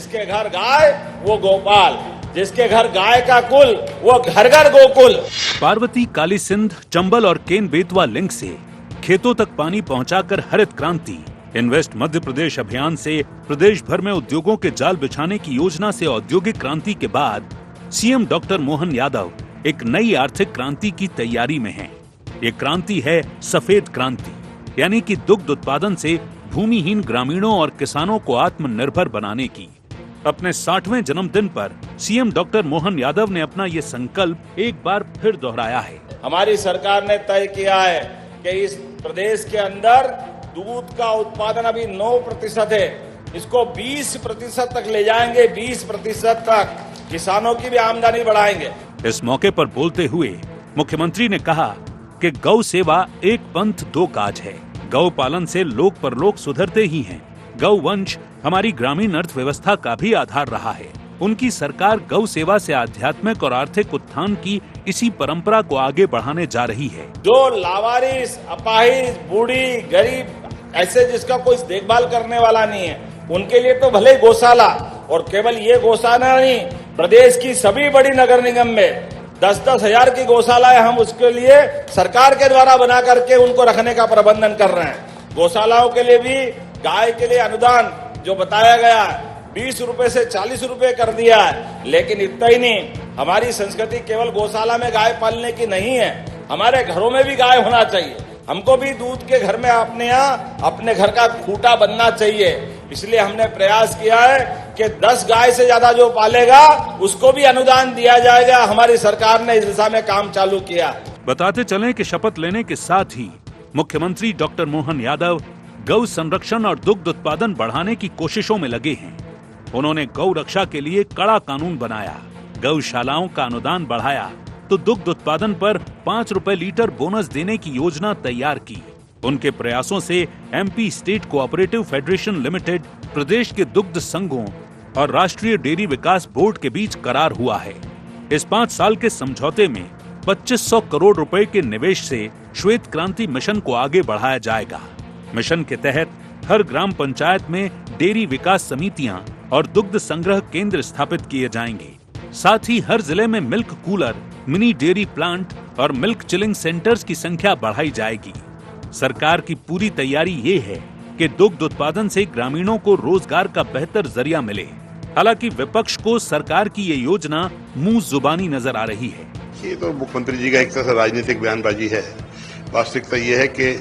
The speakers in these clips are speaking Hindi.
जिसके घर गाय वो गोपाल, जिसके घर गाय का कुल वो घर घर गोकुल। पार्वती, काली सिंध, चंबल और केन बेतवा लिंक से खेतों तक पानी पहुंचाकर हरित क्रांति, इन्वेस्ट मध्य प्रदेश अभियान से प्रदेश भर में उद्योगों के जाल बिछाने की योजना से औद्योगिक क्रांति के बाद सीएम डॉक्टर मोहन यादव एक नई आर्थिक क्रांति की तैयारी में हैं। ये क्रांति है सफेद क्रांति, यानी कि दुग्ध उत्पादन से भूमिहीन ग्रामीणों और किसानों को आत्मनिर्भर बनाने की। अपने 60वें जन्मदिन पर सीएम डॉक्टर मोहन यादव ने अपना ये संकल्प एक बार फिर दोहराया है। हमारी सरकार ने तय किया है कि इस प्रदेश के अंदर दूध का उत्पादन अभी 9% है, इसको 20% तक ले जाएंगे, 20% तक किसानों की भी आमदनी बढ़ाएंगे। इस मौके पर बोलते हुए मुख्यमंत्री ने कहा कि गौ सेवा एक पंथ दो काज है। गौ पालन से लोक परलोक सुधरते ही हैं। गौ वंश हमारी ग्रामीण अर्थव्यवस्था का भी आधार रहा है। उनकी सरकार गौ सेवा से आध्यात्मिक और आर्थिक उत्थान की इसी परंपरा को आगे बढ़ाने जा रही है। जो लावारिस, अपाहिज, बूढ़ी, गरीब, ऐसे जिसका कोई देखभाल करने वाला नहीं है, उनके लिए तो भले गौशाला, और केवल ये गौशाला नहीं, प्रदेश की सभी बड़ी नगर निगम में 10-10 हजार की गौशालाएं हम उसके लिए सरकार के द्वारा बना करके उनको रखने का प्रबंधन कर रहे हैं। गौशालाओं के लिए भी गाय के लिए अनुदान जो बताया गया है 20 रुपए से 40 रुपए कर दिया है। लेकिन इतना ही नहीं, हमारी संस्कृति केवल गौशाला में गाय पालने की नहीं है, हमारे घरों में भी गाय होना चाहिए। हमको भी दूध के घर में अपने यहाँ अपने घर का खूंटा बनना चाहिए। इसलिए हमने प्रयास किया है कि 10 गाय से ज्यादा जो पालेगा उसको भी अनुदान दिया जाएगा। हमारी सरकार ने इस दिशा में काम चालू किया। बताते चलें कि शपथ लेने के साथ ही मुख्यमंत्री डॉक्टर मोहन यादव गौ संरक्षण और दुग्ध उत्पादन बढ़ाने की कोशिशों में लगे हैं। उन्होंने गौ रक्षा के लिए कड़ा कानून बनाया, गौशालाओं का अनुदान बढ़ाया तो दुग्ध उत्पादन पर 5 रुपए लीटर बोनस देने की योजना तैयार की। उनके प्रयासों से MP state cooperative federation limited, प्रदेश के दुग्ध संघों और राष्ट्रीय डेयरी विकास बोर्ड के बीच करार हुआ है। इस 5 साल के समझौते में 2500 करोड़ रुपए के निवेश से श्वेत क्रांति मिशन को आगे बढ़ाया जाएगा। मिशन के तहत हर ग्राम पंचायत में डेयरी विकास समितियां और दुग्ध संग्रह केंद्र स्थापित किए जाएंगे। साथ ही हर जिले में milk cooler, mini dairy plant और मिल्क चिलिंग सेंटर्स की संख्या बढ़ाई जाएगी। सरकार की पूरी तैयारी ये है कि दुग्ध उत्पादन से ग्रामीणों को रोजगार का बेहतर जरिया मिले। हालांकि विपक्ष को सरकार की ये योजना मुंह जुबानी नजर आ रही है। ये तो मुख्यमंत्री जी का एक तरह से राजनीतिक बयानबाजी है। वास्तविकता ये है कि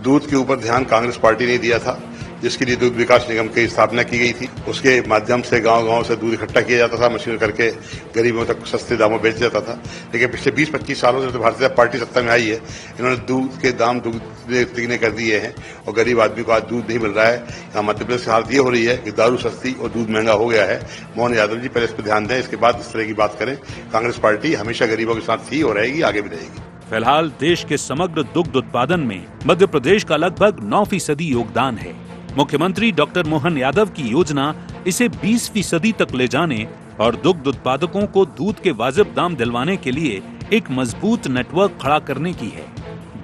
दूध के ऊपर ध्यान कांग्रेस पार्टी ने दिया था, जिसके लिए दूध विकास निगम की स्थापना की गई थी। उसके माध्यम से गांव-गांव से दूध इकट्ठा किया जाता था, मशीन करके गरीबों तक सस्ते दामों में बेच जाता था। लेकिन पिछले 20-25 सालों से तो भारतीय जनता पार्टी सत्ता में आई है, इन्होंने दूध के दाम दुगने कर दिए हैं और गरीब आदमी को आज दूध नहीं मिल रहा है। यहाँ मध्य प्रदेश की हालत ये हो रही है कि दारू सस्ती और दूध महंगा हो गया है। मोहन यादव जी पहले इस पर ध्यान दें, इसके बाद इस तरह की बात करें। कांग्रेस पार्टी हमेशा गरीबों के साथ थी और रहेगी, आगे भी रहेगी। फिलहाल देश के समग्र दुग्ध उत्पादन में मध्य प्रदेश का लगभग 9% योगदान है। मुख्यमंत्री डॉक्टर मोहन यादव की योजना इसे 20% तक ले जाने और दुग्ध उत्पादकों को दूध के वाजिब दाम दिलवाने के लिए एक मजबूत नेटवर्क खड़ा करने की है।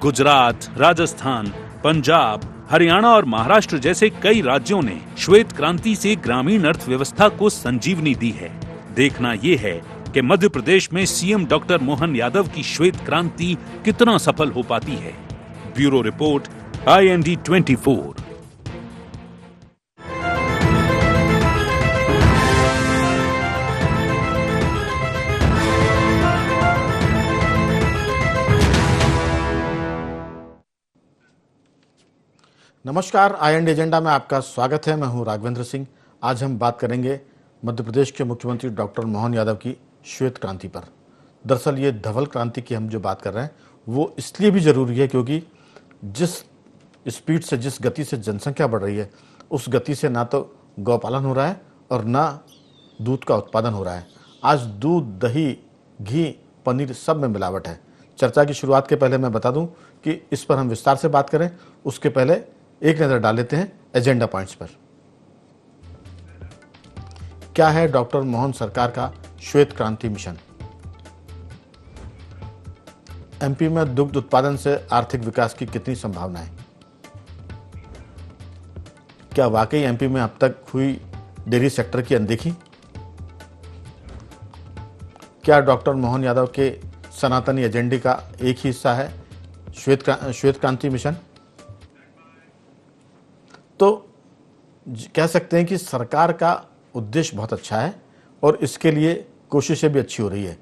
गुजरात, राजस्थान, पंजाब, हरियाणा और महाराष्ट्र जैसे कई राज्यों ने श्वेत क्रांति से ग्रामीण अर्थव्यवस्था को संजीवनी दी है। देखना ये है कि मध्य प्रदेश में सीएम डॉक्टर मोहन यादव की श्वेत क्रांति कितना सफल हो पाती है। Bureau report, IND 24। नमस्कार, IND एजेंडा में आपका स्वागत है। मैं हूं राघवेंद्र सिंह। आज हम बात करेंगे मध्य प्रदेश के मुख्यमंत्री डॉक्टर मोहन यादव की श्वेत क्रांति पर। दरअसल ये धवल क्रांति की हम जो बात कर रहे हैं वो इसलिए भी ज़रूरी है क्योंकि जिस स्पीड से, जिस गति से जनसंख्या बढ़ रही है, उस गति से ना तो गौपालन हो रहा है और ना दूध का उत्पादन हो रहा है। आज दूध, दही, घी, पनीर सब में मिलावट है। चर्चा की शुरुआत के पहले मैं बता दूं कि इस पर हम विस्तार से बात करें उसके पहले एक नज़र डाल लेते हैं एजेंडा पॉइंट्स पर। क्या है डॉक्टर मोहन सरकार का श्वेत क्रांति मिशन? एमपी में दुग्ध उत्पादन से आर्थिक विकास की कितनी संभावना है? क्या वाकई एमपी में अब तक हुई डेयरी सेक्टर की अनदेखी? क्या डॉक्टर मोहन यादव के सनातनी एजेंडे का एक ही हिस्सा है श्वेत क्रांति मिशन? तो कह सकते हैं कि सरकार का उद्देश्य बहुत अच्छा है और इसके लिए कोशिशें भी अच्छी हो रही है।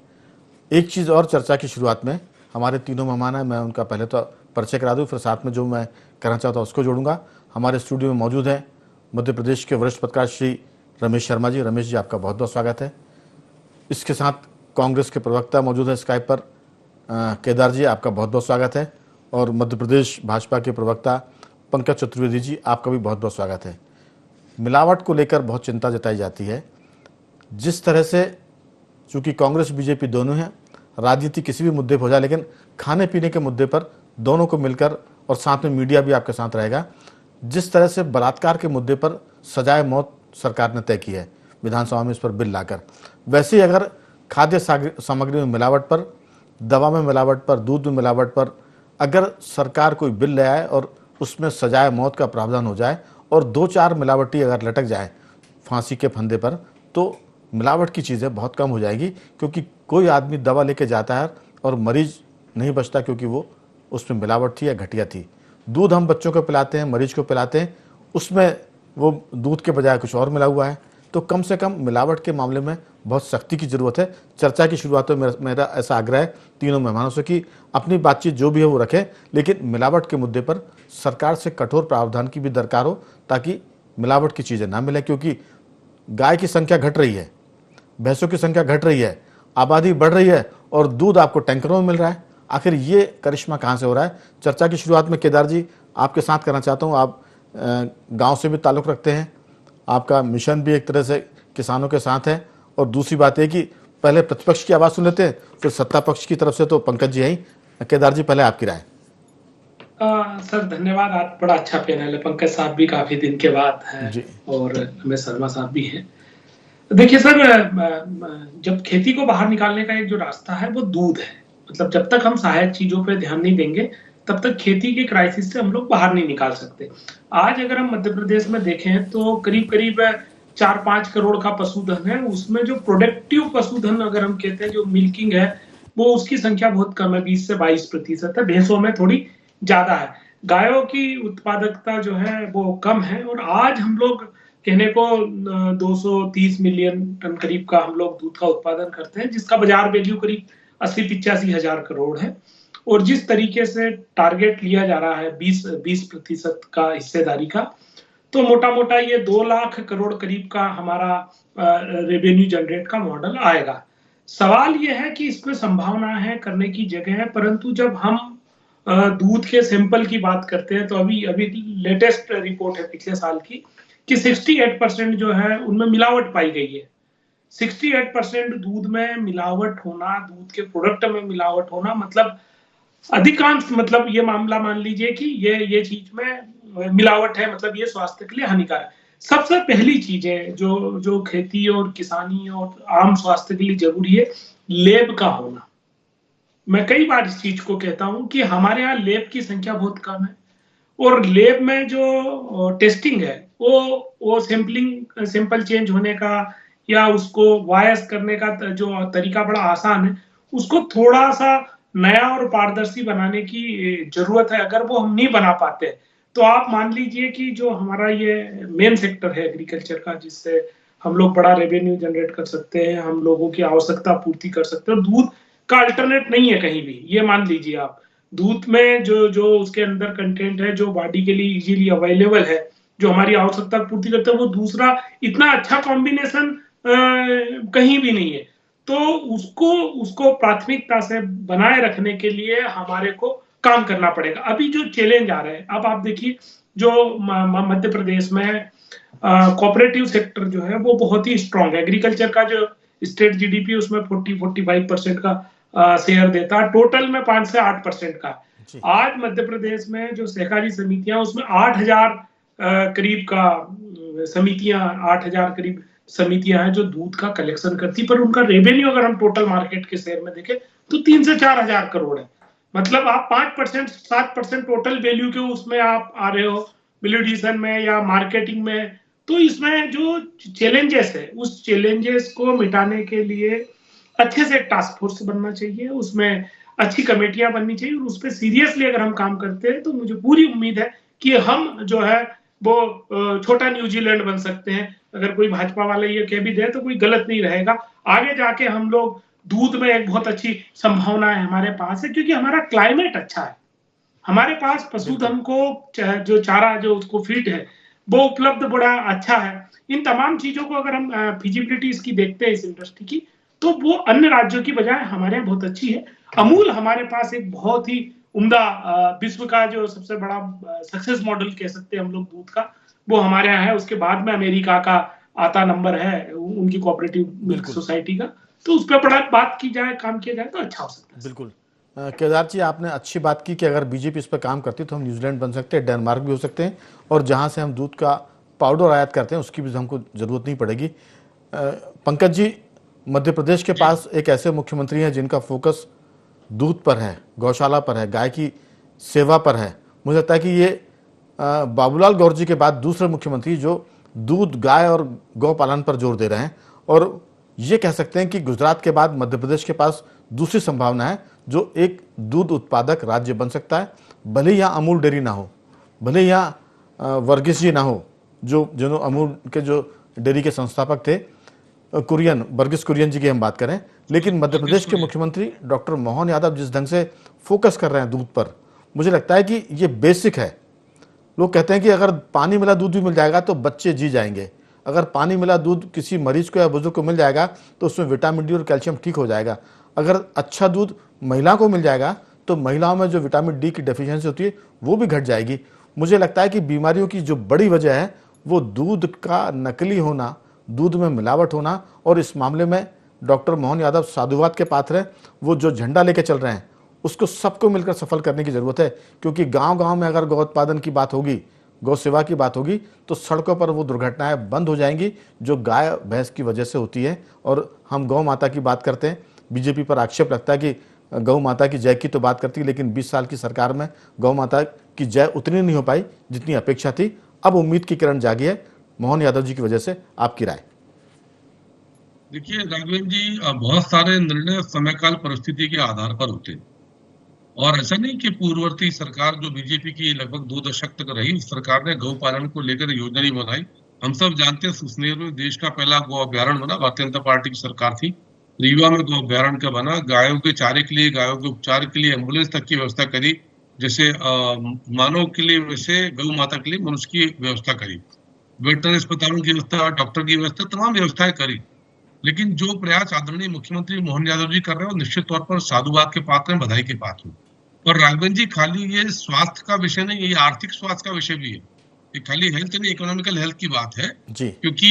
एक चीज़ और चर्चा की शुरुआत में, हमारे तीनों मेहमान हैं, मैं उनका पहले तो परिचय करा दूं, फिर साथ में जो मैं कहना चाहता हूँ उसको जोड़ूंगा। हमारे स्टूडियो में मौजूद हैं मध्य प्रदेश के वरिष्ठ पत्रकार श्री रमेश शर्मा जी। रमेश जी, आपका बहुत बहुत स्वागत है। इसके साथ कांग्रेस के प्रवक्ता मौजूद है स्काइप पर, केदार जी, आपका बहुत बहुत स्वागत है। और मध्य प्रदेश भाजपा के प्रवक्ता पंकज चतुर्वेदी जी, आपका भी बहुत बहुत स्वागत है। मिलावट को लेकर बहुत चिंता जताई जाती है। जिस तरह से, चूंकि कांग्रेस बीजेपी दोनों हैं, राजनीति किसी भी मुद्दे पर हो जाए, लेकिन खाने पीने के मुद्दे पर दोनों को मिलकर, और साथ में मीडिया भी आपके साथ रहेगा, जिस तरह से बलात्कार के मुद्दे पर सजाए मौत सरकार ने तय की है विधानसभा में इस पर बिल लाकर, वैसे ही अगर खाद्य सामग्री में मिलावट पर, दवा में मिलावट पर, दूध में मिलावट पर अगर सरकार कोई बिल ले आए और उसमें सजाए मौत का प्रावधान हो जाए और 2-4 मिलावटी अगर लटक जाए फांसी के फंदे पर, तो मिलावट की चीज़ें बहुत कम हो जाएगी। क्योंकि कोई आदमी दवा लेके जाता है और मरीज नहीं बचता क्योंकि वो उसमें मिलावट थी या घटिया थी। दूध हम बच्चों को पिलाते हैं, मरीज को पिलाते हैं, उसमें वो दूध के बजाय कुछ और मिला हुआ है। तो कम से कम मिलावट के मामले में बहुत सख्ती की ज़रूरत है। चर्चा की शुरुआत में मेरा ऐसा आग्रह है तीनों मेहमानों से कि अपनी बातचीत जो भी है वो रखें, लेकिन मिलावट के मुद्दे पर सरकार से कठोर प्रावधान की भी दरकार हो, ताकि मिलावट की चीज़ें ना मिले। क्योंकि गाय की संख्या घट रही है, भैंसों की संख्या घट रही है, आबादी बढ़ रही है और दूध आपको टैंकरों में मिल रहा है। आखिर ये करिश्मा कहाँ से हो रहा है? चर्चा की शुरुआत में केदार जी आपके साथ करना चाहता हूँ। आप गांव से भी ताल्लुक़ रखते हैं, आपका मिशन भी एक तरह से किसानों के साथ है, और दूसरी बात है कि पहले प्रतिपक्ष की आवाज़ सुन लेते हैं, फिर सत्ता पक्ष की तरफ से तो पंकज जी हैं। केदार जी, पहले आपकी राय। सर धन्यवाद, आज बड़ा अच्छा पैनल है। पंकज साहब भी काफी दिन के बाद हैं और रमेश शर्मा साहब भी हैं। देखिए सर, जब खेती को बाहर निकालने का एक जो रास्ता है वो दूध है। मतलब जब तक हम सहायक चीजों पे ध्यान नहीं देंगे तब तक खेती के क्राइसिस से हम लोग बाहर नहीं निकाल सकते। आज अगर हम मध्य प्रदेश में देखें तो करीब करीब 4-5 करोड़ का पशुधन है। उसमें जो प्रोडक्टिव पशुधन अगर हम कहते हैं, जो मिल्किंग है, वो उसकी संख्या बहुत कम है, 20 से 22% है। भैंसों में थोड़ी ज्यादा है। गायों की उत्पादकता जो है वो कम है। और आज हम लोग कहने को 230 मिलियन टन करीब का हम लोग दूध का उत्पादन करते हैं, जिसका बाजार वैल्यू करीब 80-85 हजार करोड़ है। और जिस तरीके से टारगेट लिया जा रहा है 20% का हिस्सेदारी का, तो मोटा मोटा ये 2 लाख करोड़ करीब का हमारा रेवेन्यू जनरेट का मॉडल आएगा। सवाल ये है कि इसमें संभावना है, करने की जगह है, परंतु जब हम दूध के सैंपल की बात करते हैं तो अभी लेटेस्ट रिपोर्ट है पिछले साल की कि 68% जो है उनमें मिलावट पाई गई है। 68% दूध में मिलावट होना, दूध के प्रोडक्ट में मिलावट होना, मतलब अधिकांश, मतलब ये मामला मान लीजिए कि ये चीज में मिलावट है, मतलब ये स्वास्थ्य के लिए हानिकारक है। सबसे पहली चीज है जो खेती और किसानी और आम स्वास्थ्य के लिए जरूरी है, लैब का होना। मैं कई बार इस चीज को कहता हूं कि हमारे यहाँ लैब की संख्या बहुत कम है, और लैब में जो टेस्टिंग है वो सैंपल चेंज होने का या उसको वायस करने का जो तरीका बड़ा आसान है, उसको थोड़ा सा नया और पारदर्शी बनाने की जरूरत है। अगर वो हम नहीं बना पाते तो आप मान लीजिए कि जो हमारा ये मेन सेक्टर है एग्रीकल्चर का, जिससे हम लोग बड़ा रेवेन्यू जनरेट कर सकते हैं, हम लोगों की आवश्यकता पूर्ति कर सकते हैं, दूध का अल्टरनेट नहीं है कहीं भी। ये मान लीजिए आप, दूध में जो उसके अंदर कंटेंट है, जो बॉडी के लिए इजीली अवेलेबल है, जो हमारी आवश्यकता पूर्ति करता है, वो दूसरा इतना अच्छा कॉम्बिनेशन कहीं भी नहीं है। तो उसको प्राथमिकता से बनाए रखने के लिए हमारे को काम करना पड़ेगा। अभी जो चैलेंज आ रहे हैं, अब आप देखिए, जो मध्य प्रदेश में कोऑपरेटिव सेक्टर जो है वो बहुत ही स्ट्रांग है। एग्रीकल्चर का जो स्टेट जीडीपी उसमें 40-45% का शेयर देता है, टोटल में 5 से 8% का। आज मध्य प्रदेश में जो सहकारी समितियां, उसमें 8,000 करीब का समितियां, 8,000 करीब समितियां हैं जो दूध का कलेक्शन करती, पर उनका रेवेन्यू अगर हम टोटल मार्केट के शेयर में देखें तो 3 से 4,000 करोड़ है। मतलब आप 5% 7% टोटल वैल्यू के उसमें आप आ रहे हो, वैल्यूएडिशन में या मार्केटिंग में तो इसमें जो चैलेंजेस है, उस चैलेंजेस को मिटाने के लिए अच्छे से एक टास्क फोर्स बनना चाहिए, उसमें अच्छी कमेटियां बननी चाहिए और उस पर सीरियसली अगर हम काम करते हैं तो मुझे पूरी उम्मीद है कि हम जो है वो छोटा न्यूजीलैंड बन सकते हैं। अगर कोई भाजपा वाले ये कह भी दे तो कोई गलत नहीं रहेगा। आगे जाके हम लोग दूध में एक बहुत अच्छी संभावना है हमारे पास है, क्योंकि हमारा क्लाइमेट अच्छा है, हमारे पास पशुधन को जो चारा जो उसको फीड है वो उपलब्ध बड़ा अच्छा है। इन तमाम चीजों को अगर हम फिजिबिलिटी इसकी देखते हैं इस इंडस्ट्री की, तो वो अन्य राज्यों की बजाय हमारे यहाँ बहुत अच्छी है। अमूल हमारे पास एक बहुत ही उम्दा विश्व का जो सबसे बड़ा सक्सेस मॉडल कह सकते हैं हम लोग दूध का, वो हमारे यहाँ है। उसके बाद में अमेरिका का आता नंबर है उनकी कोऑपरेटिव मिल्क सोसाइटी का। तो उस पर बड़ा बात की जाए, काम किया जाए तो अच्छा हो सकता है। बिल्कुल केदार जी, आपने अच्छी बात की कि अगर बीजेपी इस पर काम करती तो हम न्यूजीलैंड बन सकते हैं, डेनमार्क भी हो सकते हैं, और जहां से हम दूध का पाउडर आयात करते हैं उसकी भी हमको जरूरत नहीं पड़ेगी। पंकज जी, मध्य प्रदेश के पास एक ऐसे मुख्यमंत्री हैं जिनका फोकस दूध पर है, गौशाला पर है, गाय की सेवा पर है। मुझे लगता है कि ये बाबूलाल गौर जी के बाद दूसरे मुख्यमंत्री जो दूध, गाय और गौ पालन पर जोर दे रहे हैं, और ये कह सकते हैं कि गुजरात के बाद मध्य प्रदेश के पास दूसरी संभावना है जो एक दूध उत्पादक राज्य बन सकता है। भले ही यहाँ अमूल डेयरी ना हो, भले ही यहाँ वर्गीस जी ना हो, जो अमूल के जो डेयरी के संस्थापक थे, वर्गीस कुरियन जी की हम बात करें, लेकिन मध्य प्रदेश के मुख्यमंत्री डॉक्टर मोहन यादव जिस ढंग से फोकस कर रहे हैं दूध पर, मुझे लगता है कि ये बेसिक है। लोग कहते हैं कि अगर पानी मिला दूध भी मिल जाएगा तो बच्चे जी जाएंगे, अगर पानी मिला दूध किसी मरीज को या बुजुर्ग को मिल जाएगा तो उसमें विटामिन डी और कैल्शियम ठीक हो जाएगा, अगर अच्छा दूध महिला को मिल जाएगा तो महिलाओं में जो विटामिन डी की डेफिशिएंसी होती है वो भी घट जाएगी। मुझे लगता है कि बीमारियों की जो बड़ी वजह है वो दूध का नकली होना, दूध में मिलावट होना, और इस मामले में डॉक्टर मोहन यादव साधुवाद के पात्र हैं। वो जो झंडा लेके चल रहे हैं उसको सबको मिलकर सफल करने की जरूरत है, क्योंकि गांव-गांव में अगर गौ उत्पादन की बात होगी, गौ सेवा की बात होगी, तो सड़कों पर वो दुर्घटनाएं बंद हो जाएंगी जो गाय भैंस की वजह से होती है। और हम गौ माता की बात करते हैं, बीजेपी पर आक्षेप लगता है कि गौ माता की जय की तो बात करती है, लेकिन 20 साल की सरकार में गौ माता की जय उतनी नहीं हो पाई जितनी अपेक्षा थी। अब उम्मीद की किरण जागी है मोहन यादव जी की वजह से। आपकी राय? देखिए राघवेंद्र जी, बहुत सारे निर्णय समयकाल परिस्थिति के आधार पर होते हैं, और ऐसा नहीं कि पूर्ववर्ती सरकार जो बीजेपी की लगभग 2 दशक तक रही, उस सरकार ने गौ पालन को लेकर योजना नहीं बनाई। हम सब जानते हैं सुसनेर में देश का पहला गौ अभ्यारण्य बना, भारतीय जनता पार्टी की सरकार थी। रीवा में गौ अभ्यारण्य का बना, गायों के चारे के लिए, गायों के उपचार के लिए एम्बुलेंस तक की व्यवस्था करी, जैसे मानव के लिए वैसे गौ माता के लिए मनुष्य की व्यवस्था करी, वेटरनरी अस्पतालों की व्यवस्था, डॉक्टर की व्यवस्था, तमाम व्यवस्थाएं करी। लेकिन जो प्रयास आदरणीय मुख्यमंत्री मोहन यादव जी कर रहे हैं वो निश्चित तौर पर साधुवाद के पात्र हैं, बधाई के पात्र हैं। और राघवेंद्र जी, खाली ये स्वास्थ्य का विषय नहीं, ये आर्थिक स्वास्थ्य का विषय भी है। ये खाली हेल्थ नहीं, इकोनॉमिकल हेल्थ की बात है जी। क्योंकि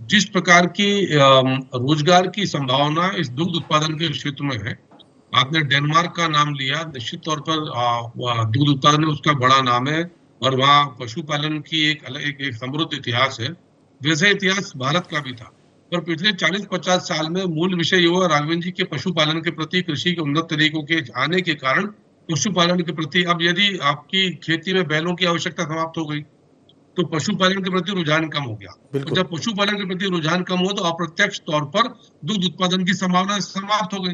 जिस प्रकार की रोजगार की संभावना इस दुग्ध उत्पादन के क्षेत्र में है, आपने डेनमार्क का नाम लिया, निश्चित तौर पर दुग्ध उत्पादन में उसका बड़ा नाम है, और वहाँ पशुपालन की एक समृद्ध इतिहास है। वैसे इतिहास भारत का भी था, पर पिछले 40-50 साल में मूल विषय ये हुआ राघवेंद्र जी के पशुपालन के प्रति, कृषि के उन्नत तरीकों के आने के कारण पशुपालन के प्रति, अब यदि आपकी खेती में बैलों की आवश्यकता समाप्त हो गई तो पशुपालन के प्रति रुझान कम हो गया। तो जब पशुपालन के प्रति रुझान कम हुआ तो अप्रत्यक्ष तौर पर दुग्ध उत्पादन की संभावना समाप्त हो गई।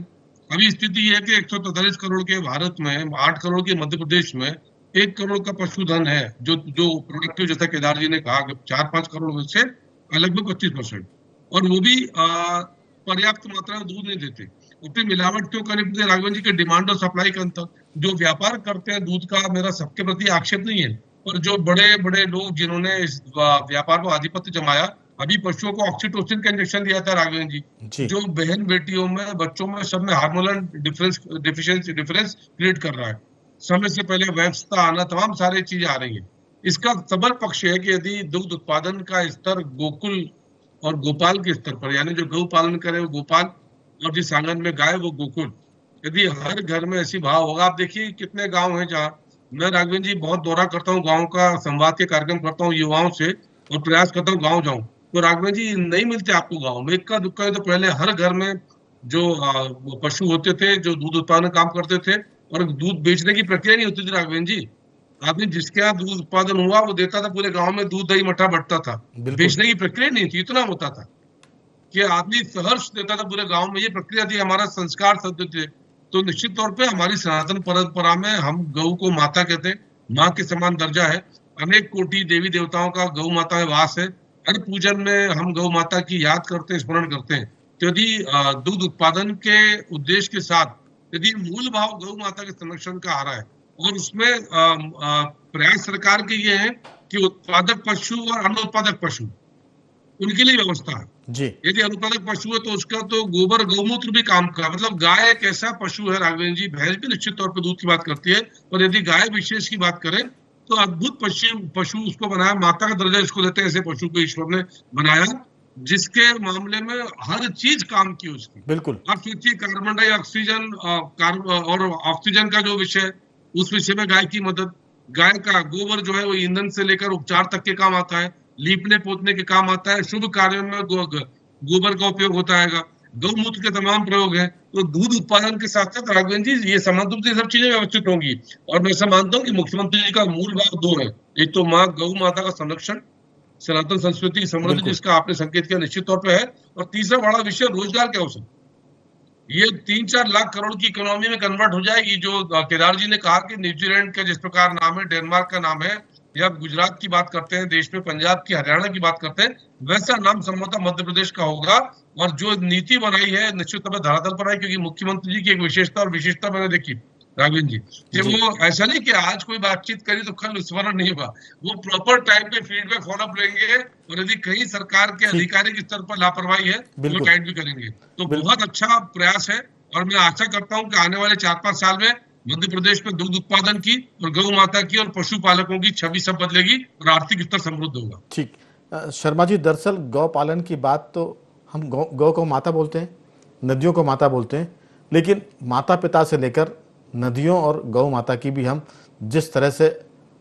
अभी स्थिति यह है कि 143 करोड़ के भारत में, 8 करोड़ के मध्य प्रदेश में 1 करोड़ का पशुधन है जो प्रोडक्टिव, जैसा केदार जी ने कहा, 4-5 करोड़ में से लगभग 25%, और वो भी पर्याप्त मात्रा में दूध नहीं देते। उसमें मिलावट क्यों करनी पड़ती है राघवेंद्र जी? के डिमांड और सप्लाई का अंतर। जो व्यापार करते हैं दूध का, मेरा सबके प्रति आक्षेप नहीं है, पर जो बड़े बड़े लोग जिन्होंने इस व्यापार पर आधिपत्य जमाया, अभी पशुओं को ऑक्सीटोसिन का इंजेक्शन दिया था राघवेंद्र जी, जो बहन बेटियों में, बच्चों में, सब में हार्मोनल डिफरेंस क्रिएट कर रहा है। समय से पहले व्यवस्था आना, तमाम सारी चीजें आ रही है। इसका सबल पक्ष है कि यदि दुग्ध उत्पादन का स्तर गोकुल और गोपाल के स्तर पर, यानी जो गौ पालन करे वो गोपाल और जिस आंगन में गाय वो गोकुल, यदि हर घर में ऐसी भाव होगा। आप देखिए कितने गांव हैं जहाँ मैं राघवेंद्र जी बहुत दौरा करता हूँ, गाँव का संवाद के कार्यक्रम करता हूँ युवाओं से, और प्रयास करता हूँ गाँव जाऊँ, तो राघवेंद्र जी नहीं मिलते आपको गाँव में। इक्का दुक्का तो पहले हर घर में जो पशु होते थे, जो दूध उत्पादन काम करते थे, और दूध बेचने की प्रक्रिया नहीं होती थी राघवेंद्र जी। आदमी जिसके यहाँ दूध उत्पादन हुआ वो देता था, पूरे गांव में दूध दही मट्ठा बंटता था। बेचने की प्रक्रिया नहीं थी, इतना होता था कि आदमी सहर्ष देता था पूरे गांव में, ये प्रक्रिया थी। हमारा संस्कार सत्य थे। तो निश्चित तौर पे हमारी सनातन परंपरा में हम गौ को माता कहते हैं, माँ के समान दर्जा है। अनेक कोटि देवी देवताओं का गौ माता में वास है। हर पूजन में हम गौ माता की याद करते हैं, स्मरण करते हैं। तो यदि दूध उत्पादन के उद्देश्य के साथ यदि मूल भाव गौ माता के संरक्षण का आ रहा है और उसमें प्रयास सरकार के ये है कि उत्पादक पशु और अनुत्पादक पशु उनके लिए व्यवस्था है जी। यदि अनुत्पादक पशु है तो उसका तो गोबर गौमूत्र भी काम का, मतलब गाय एक ऐसा पशु है राघवेंद्र जी, भैंस भी निश्चित तौर पर दूध की बात करती है, और यदि गाय विशेष की बात करें तो अद्भुत पशु उसको बनाया, माता का दर्जा इसको देते हैं। ऐसे पशु को ईश्वर ने बनाया जिसके मामले में हर चीज काम की उसकी। बिल्कुल। आप सोचिए कार्बन डाइऑक्सीजन और ऑक्सीजन का जो विषय, उस विषय में गाय की मदद। गाय का गोबर जो है वो ईंधन से लेकर उपचार तक के काम आता है, लीपने पोतने के काम आता है, शुभ कार्यों में गोबर का उपयोग होता है, गौमूत्र के तमाम प्रयोग है। तो दूध उत्पादन के साथ साथ राघवेंद्र जी ये समान रूप से सब चीजें व्यवस्थित होंगी। और मैं ऐसा मानता हूँ कि मुख्यमंत्री जी का मूल भाव दो है, एक तो माँ गौ माता का संरक्षण, सनातन संस्कृति समृद्धि जिसका आपने संकेत किया निश्चित तौर पे है, और तीसरा बड़ा विषय रोजगार के अवसर। ये 3-4 लाख करोड़ की इकोनॉमी में कन्वर्ट हो जाएगी। जो केदार जी ने कहा कि न्यूजीलैंड का जिस प्रकार नाम है, डेनमार्क का नाम है, या गुजरात की बात करते हैं देश में, पंजाब की, हरियाणा की बात करते हैं, वैसा नाम संभवतः मध्य प्रदेश का होगा। और जो नीति बनाई है निश्चित तौर पर धरातल पर आई, क्योंकि मुख्यमंत्री जी की एक विशेषता और विशेषता मैंने देखी राघवेंद्र जी कि वो ऐसा नहीं कि आज कोई बातचीत करी तो कल स्मरण नहीं हुआ, वो प्रॉपर टाइम पे फीडबैक फॉलोअप लेंगे, और यदि कहीं सरकार के अधिकारी के स्तर पर लापरवाही है तो वो गाइड भी करेंगे। तो बहुत अच्छा प्रयास है, और मैं आशा करता हूँ कि आने वाले 4-5 साल में मध्य प्रदेश में दूध उत्पादन की और गौ माता की और पशुपालकों की छवि सब बदलेगी और आर्थिक स्तर समृद्ध होगा। ठीक। शर्मा जी, दरअसल गौ पालन की बात तो हम गौ को माता बोलते हैं, नदियों को माता बोलते हैं, लेकिन माता पिता से लेकर नदियों और गौ माता की भी हम जिस तरह से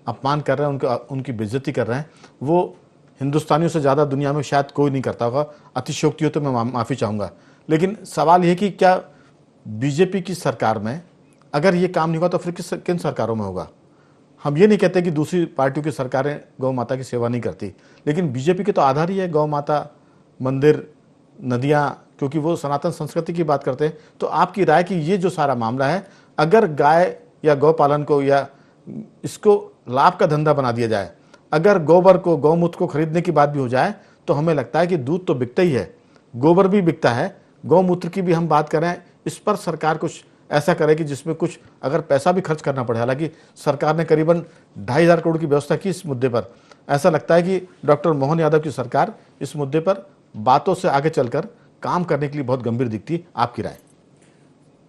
अपमान कर रहे हैं, उनकी बेइज्जती कर रहे हैं, वो हिंदुस्तानियों से ज़्यादा दुनिया में शायद कोई नहीं करता होगा। अतिशयोक्ति हो तो मैं माफ़ी चाहूँगा, लेकिन सवाल ये कि क्या बीजेपी की सरकार में अगर ये काम नहीं होगा तो फिर किन सरकारों में होगा? हम ये नहीं कहते कि दूसरी पार्टियों की सरकारें गौ माता की सेवा नहीं करती, लेकिन बीजेपी के तो आधार ही है गौ माता, मंदिर, नदियाँ, क्योंकि वो सनातन संस्कृति की बात करते हैं। तो आपकी राय कि ये जो सारा मामला है, अगर गाय या गौ पालन को या इसको लाभ का धंधा बना दिया जाए, अगर गोबर को, गौमूत्र को खरीदने की बात भी हो जाए, तो हमें लगता है कि दूध तो बिकता ही है, गोबर भी बिकता है, गौमूत्र की भी हम बात करें, इस पर सरकार कुछ ऐसा करे कि जिसमें कुछ अगर पैसा भी खर्च करना पड़े। हालांकि सरकार ने करीबन 2,500 करोड़ की व्यवस्था की इस मुद्दे पर। ऐसा लगता है कि डॉक्टर मोहन यादव की सरकार इस मुद्दे पर बातों से आगे चलकर काम करने के लिए बहुत गंभीर दिखती है। आपकी राय?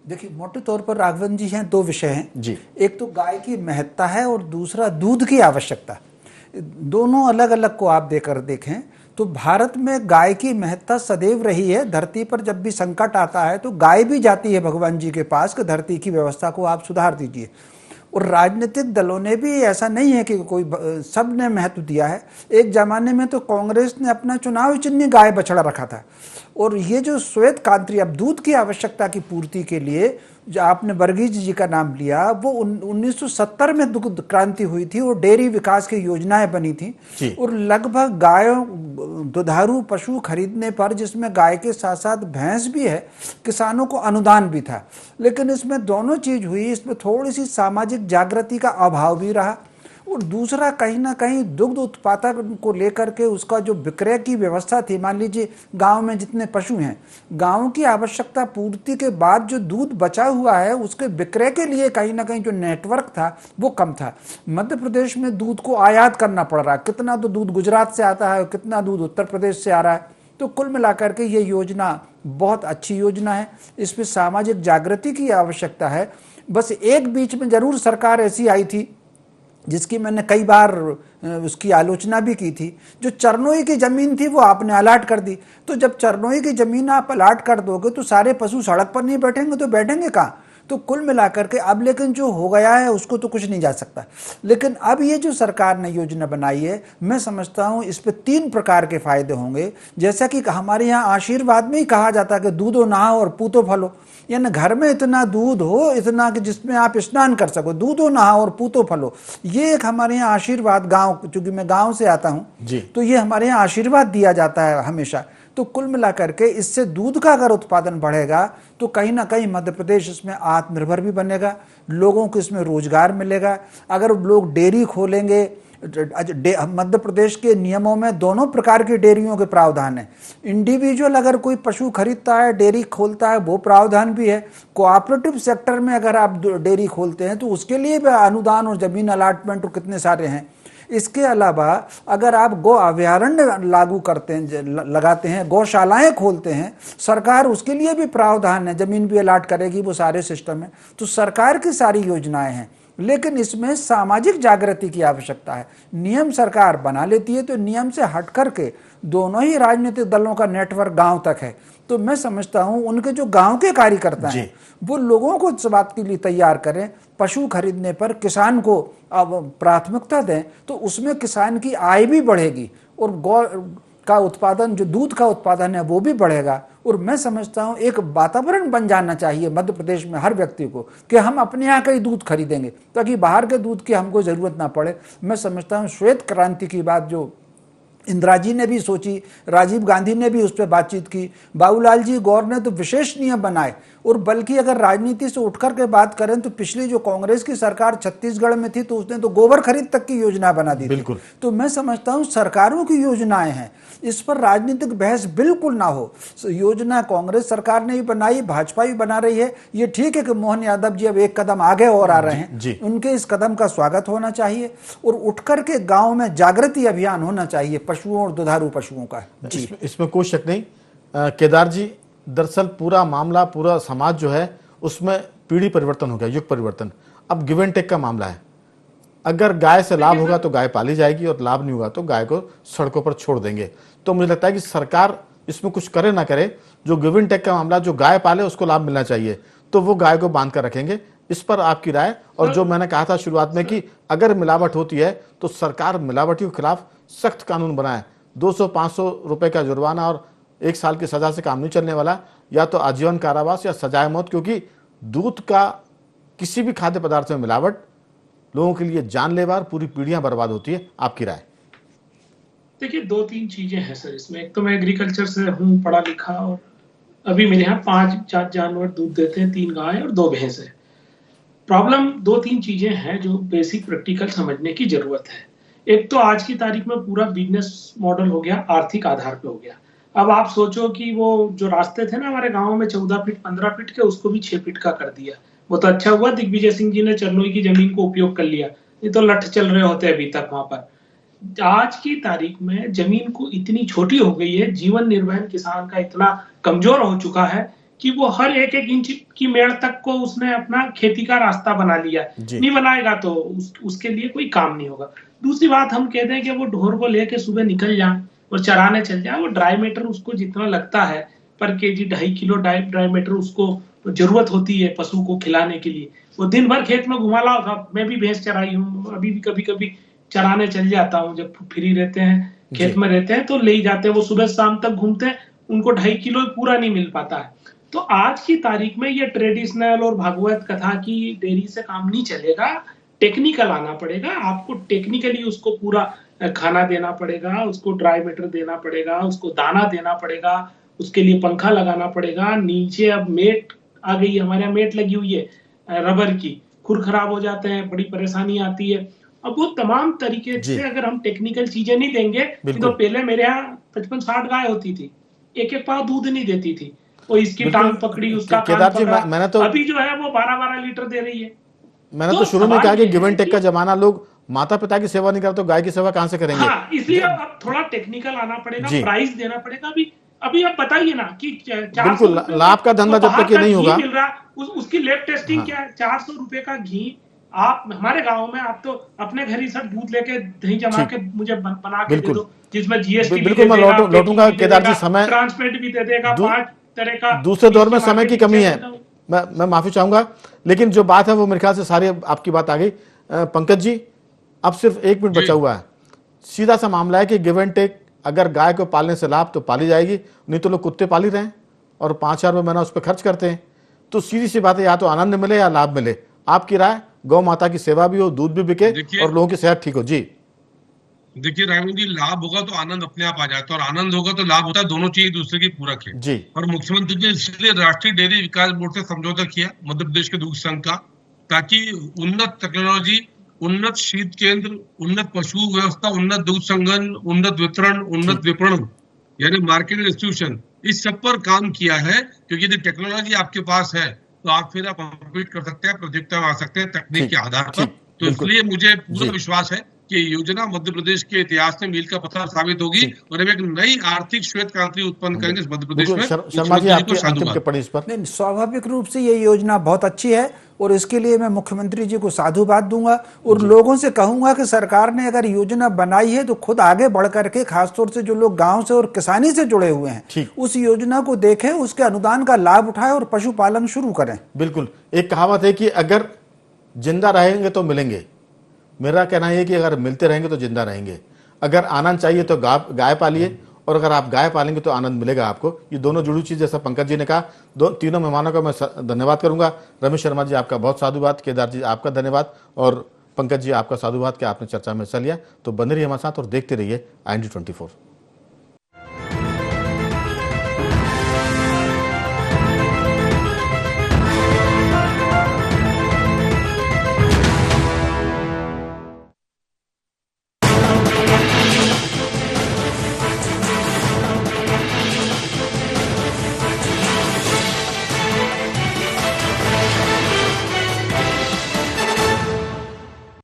देखिए, मोटे तौर पर राघवन जी हैं, दो विषय हैं जी। एक तो गाय की महत्ता है और दूसरा दूध की आवश्यकता। दोनों अलग अलग को आप देखें तो भारत में गाय की महत्ता सदैव रही है। धरती पर जब भी संकट आता है तो गाय भी जाती है भगवान जी के पास कि धरती की व्यवस्था को आप सुधार दीजिए। और राजनीतिक दलों ने भी, ऐसा नहीं है कि कोई, सब ने महत्व दिया है। एक जमाने में तो कांग्रेस ने अपना चुनाव चिन्ह गाय बछड़ा रखा था। और ये जो श्वेत क्रांति, अब दूध की आवश्यकता की पूर्ति के लिए जो आपने वर्गीज जी का नाम लिया, वो 1970 में दुग्ध क्रांति हुई थी और डेयरी विकास की योजनाएं बनी थी। और लगभग गायों, दुधारू पशु खरीदने पर, जिसमें गाय के साथ साथ भैंस भी है, किसानों को अनुदान भी था। लेकिन इसमें दोनों चीज हुई, इसमें थोड़ी सी सामाजिक जागृति का अभाव भी रहा। और दूसरा, कहीं ना कहीं दुग्ध उत्पादन को लेकर के उसका जो विक्रय की व्यवस्था थी, मान लीजिए गांव में जितने पशु हैं, गांव की आवश्यकता पूर्ति के बाद जो दूध बचा हुआ है उसके विक्रय के लिए कहीं ना कहीं जो नेटवर्क था वो कम था। मध्य प्रदेश में दूध को आयात करना पड़ रहा है, कितना तो दूध गुजरात से आता है, कितना दूध उत्तर प्रदेश से आ रहा है। तो कुल मिलाकर के ये योजना बहुत अच्छी योजना है, इसमें सामाजिक जागृति की आवश्यकता है। बस एक बीच में जरूर सरकार ऐसी आई थी जिसकी मैंने कई बार उसकी आलोचना भी की थी, जो चरनोई की जमीन थी वो आपने अलाट कर दी। तो जब चरनोई की जमीन आप अलाट कर दोगे तो सारे पशु सड़क पर नहीं बैठेंगे तो बैठेंगे कहाँ? तो कुल मिलाकर के अब लेकिन जो हो गया है उसको तो कुछ नहीं जा सकता। लेकिन अब ये जो सरकार ने योजना बनाई है, मैं समझता हूँ इस पे 3 प्रकार के फायदे होंगे। जैसा कि हमारे यहाँ आशीर्वाद में ही कहा जाता है कि दूधो नहाओ और पूतो फलो, यानी घर में इतना दूध हो, इतना कि जिसमें आप स्नान कर सको, दूधो नहाओ और पूतो फलो, ये एक हमारे यहाँ आशीर्वाद, गांव, चूंकि मैं गांव से आता हूँ तो ये हमारे यहाँ आशीर्वाद दिया जाता है हमेशा। तो कुल मिलाकर के इससे दूध का अगर उत्पादन बढ़ेगा तो कहीं ना कहीं मध्य प्रदेश इसमें आत्मनिर्भर भी बनेगा, लोगों को इसमें रोजगार मिलेगा। अगर लोग डेयरी खोलेंगे, मध्य प्रदेश के नियमों में दोनों प्रकार की डेयरियों के प्रावधान है। इंडिविजुअल अगर कोई पशु खरीदता है, डेयरी खोलता है, वो प्रावधान भी है। कोऑपरेटिव सेक्टर में अगर आप डेयरी खोलते हैं तो उसके लिए भी अनुदान और जमीन अलाटमेंट और कितने सारे हैं। इसके अलावा अगर आप गौ अभयारण्य लागू करते हैं, लगाते हैं, गौशालाएं खोलते हैं, सरकार उसके लिए भी प्रावधान है, जमीन भी अलाट करेगी, वो सारे सिस्टम है। तो सरकार की सारी योजनाएं हैं, लेकिन इसमें सामाजिक जागृति की आवश्यकता है। नियम सरकार बना लेती है तो नियम से हट करके दोनों ही राजनीतिक दलों का नेटवर्क गांव तक है। तो मैं समझता हूं उनके जो गांव के कार्यकर्ता हैं वो लोगों को इस बात के लिए तैयार करें, पशु खरीदने पर किसान को अब प्राथमिकता दें, तो उसमें किसान की आय भी बढ़ेगी और गौ का उत्पादन, जो दूध का उत्पादन है वो भी बढ़ेगा। और मैं समझता हूं एक वातावरण बन जाना चाहिए मध्य प्रदेश में हर व्यक्ति को कि हम अपने यहाँ का ही दूध खरीदेंगे ताकि बाहर के दूध की हमको जरूरत ना पड़े। मैं समझता हूं श्वेत क्रांति की बात जो इंदिरा जी ने भी सोची, राजीव गांधी ने भी उस पर बातचीत की, बाबूलाल जी गौर ने तो विशेष नियम बनाए। और बल्कि अगर राजनीति से उठकर के बात करें तो पिछली जो कांग्रेस की सरकार छत्तीसगढ़ में थी तो उसने तो गोबर खरीद तक की योजना बना दी थी। तो मैं समझता हूं सरकारों की योजनाएं हैं, इस पर राजनीतिक बहस बिल्कुल ना हो। योजना कांग्रेस सरकार ने भी बनाई, भाजपा भी बना रही है। ये ठीक है कि मोहन यादव जी अब एक कदम आगे और आ रहे हैं, उनके इस कदम का स्वागत होना चाहिए। और उठकर के गाँव में जागृति अभियान होना चाहिए पशुओं और दुधारू पशुओं का। जी इसमें कोई शक नहीं। केदार जी, दरअसल पूरा मामला, पूरा समाज जो है उसमें पीढ़ी परिवर्तन हो गया, युग परिवर्तन। अब गिव एंड टेक का मामला है। अगर गाय से लाभ होगा तो गाय पाली जाएगी और लाभ नहीं होगा तो गाय को सड़कों पर छोड़ देंगे। तो मुझे लगता है कि सरकार इसमें कुछ करे ना करे, जो गिव एंड टेक का मामला, जो गाय पाले उसको लाभ मिलना चाहिए, तो वो गाय को बांध कर रखेंगे। इस पर आपकी राय? और जो मैंने कहा था शुरुआत में कि अगर मिलावट होती है तो सरकार मिलावटियों के खिलाफ सख्त कानून बनाए, 200-500 रुपए का जुर्माना और 1 साल की सजा से काम नहीं चलने वाला, या तो आजीवन कारावास या सजाए मौत, क्योंकि दूध का किसी भी खाद्य पदार्थ में मिलावट लोगों के लिए जानलेवा, पूरी पीढ़ियां बर्बाद होती है। आपकी राय? देखिए 2-3 चीजें हैं सर इसमें। एक तो मैं एग्रीकल्चर से हूँ पढ़ा लिखा, और अभी मेरे यहाँ 5 जानवर दूध देते हैं, 3 गाय और 2 भैंस है। प्रॉब्लम 2-3 चीजें हैं जो बेसिक प्रैक्टिकल समझने की जरूरत है। एक तो आज की तारीख में पूरा बिजनेस मॉडल हो गया, आर्थिक आधार पे हो गया। अब आप सोचो कि वो जो रास्ते थे ना हमारे गांव में 14 फीट 15 फीट के, उसको भी 6 फीट का कर दिया। वो तो अच्छा हुआ दिग्विजय सिंह जी ने चरनोई की जमीन को उपयोग कर लिया, ये तो लठ चल रहे होते अभी तक वहां पर। आज की तारीख में जमीन को इतनी छोटी हो गई है, जीवन निर्वहन किसान का इतना कमजोर हो चुका है कि वो हर एक इंच की मेड़ तक को उसने अपना खेती का रास्ता बना लिया। नहीं बनाएगा तो उसके लिए कोई काम नहीं होगा। दूसरी बात, हम कहते हैं कि वो ढोर को लेके सुबह निकल जाए और चराने चल जाए, वो ड्राई मैटर उसको जितना लगता है पर केजी 2.5 किलो ड्राई मैटर उसको जरूरत होती है पशु को खिलाने के लिए, वो दिन भर खेत में घुमा लाओ। मैं भी भैंस चराई हूँ, अभी भी कभी कभी चराने चल जाता हूँ, जब फ्री रहते हैं खेत में रहते हैं तो ले ही जाते हैं। वो सुबह शाम तक घूमते हैं, उनको 2.5 किलो पूरा नहीं मिल पाता है। तो आज की तारीख में ये ट्रेडिशनल और भागवत कथा की डेयरी से काम नहीं चलेगा, टेक्निकल आना पड़ेगा। आपको टेक्निकली उसको पूरा खाना देना पड़ेगा, उसको ड्राई मैटर देना पड़ेगा, उसको दाना देना पड़ेगा, उसके लिए पंखा लगाना पड़ेगा। नीचे अब मेट आ गई, हमारे यहाँ मेट लगी हुई है रबर की, खुर खराब हो जाते हैं, बड़ी परेशानी आती है। अब वो तमाम तरीके से अगर हम टेक्निकल चीजें नहीं देंगे, तो पहले मेरे यहाँ 55-60 गाय होती थी, एक पाव दूध नहीं देती थी, वो इसकी टांग पकड़ी, उसका कान पकड़ा। मैंने तो अभी जो है वो 12-12 लीटर दे रही है। मैंने तो शुरू में कहा कि गिव एंड टेक का जमाना, लोग माता पिता की सेवा नहीं करते तो गाय की सेवा कहां से करेंगे? हाँ, इसलिए अब थोड़ा टेक्निकल आना पड़ेगा, प्राइस देना पड़ेगा। अभी आप बताइए ना कि बिल्कुल लाभ का धंधा जब तक ये नहीं होगा, मिल रहा उसकी लैब टेस्टिंग क्या है? 400 रुपए का घी। आप हमारे गांव में आप तो अपने घर ही सब दूध लेके दही जमा के मुझे बना के दे दो, जिसमें जीएसटी बिल्कुल मैं लौटूंगा केदार जी, समय ट्रांसपेरेंट भी दे देगा, 5 तरह का। दूसरे दौर में समय की कमी है, मैं माफी चाहूंगा, लेकिन जो बात है वो मेरे ख्याल से सारी आपकी बात आ गई। पंकज जी, अब सिर्फ 1 मिनट बचा हुआ है। सीधा सा मामला है कि गिव एंड टेक, अगर गाय को पालने से लाभ तो पाली जाएगी, नहीं तो लोग कुत्ते पाल ही रहे हैं और 5,000 रुपये महीना उस पर खर्च करते हैं। तो सीधी सी बात है, या तो आनंद मिले या लाभ मिले। आपकी राय? गौ माता की सेवा भी हो, दूध भी बिके और लोगों की सेहत ठीक हो। जी देखिए राघवन जी, लाभ होगा तो आनंद अपने आप आ जाता है और आनंद होगा तो लाभ होता है। दोनों चीज एक दूसरे की पूरक है जी। और मुख्यमंत्री ने इसलिए राष्ट्रीय डेयरी विकास बोर्ड से समझौता किया मध्य प्रदेश के दुग्ध संघ का, ताकि उन्नत टेक्नोलॉजी, उन्नत शीत केंद्र, उन्नत पशु व्यवस्था, उन्नत दुग्ध संघन, उन्नत वितरण, उन्नत विपणन यानी मार्केटिंग इंस्टीट्यूशन, इस सब पर काम किया है। क्योंकि यदि टेक्नोलॉजी आपके पास है तो आप फिर कम्पीट कर सकते हैं, प्रतियोगिता में आ सकते हैं तकनीक के आधार पर। तो इसलिए मुझे पूरा विश्वास है कि ये योजना मध्य प्रदेश के इतिहास में मील का पत्थर साबित होगी और हम एक नई आर्थिक श्वेत क्रांति उत्पन्न करेंगे इस मध्य प्रदेश में। शर्मा जी, आपकी अंतिम टिप्पणी इस पर? नहीं, स्वाभाविक रूप से ये योजना बहुत अच्छी है और इसके लिए मैं मुख्यमंत्री जी को साधुवाद दूंगा और लोगों से कहूंगा कि सरकार ने अगर योजना बनाई है तो खुद आगे बढ़ करके, खासतौर से जो लोग गांव से और किसानी से जुड़े हुए हैं, उस योजना को देखें, उसके अनुदान का लाभ उठाएं और पशुपालन शुरू करें। बिल्कुल। एक कहावत है कि अगर जिंदा रहेंगे तो मिलेंगे। मेरा कहना है कि अगर मिलते रहेंगे तो जिंदा रहेंगे। अगर आनंद चाहिए तो गाय पालिए और अगर आप गाय पालेंगे तो आनंद मिलेगा आपको। ये दोनों जुड़ी चीज, जैसा पंकज जी ने कहा। तीनों मेहमानों का मैं धन्यवाद करूंगा। रमेश शर्मा जी, आपका बहुत साधुवाद। केदार जी, आपका धन्यवाद। और पंकज जी, आपका साधुवाद कि आपने चर्चा में हिस्सा लिया। तो बने रहिए हमारे साथ और देखते रहिए IND24।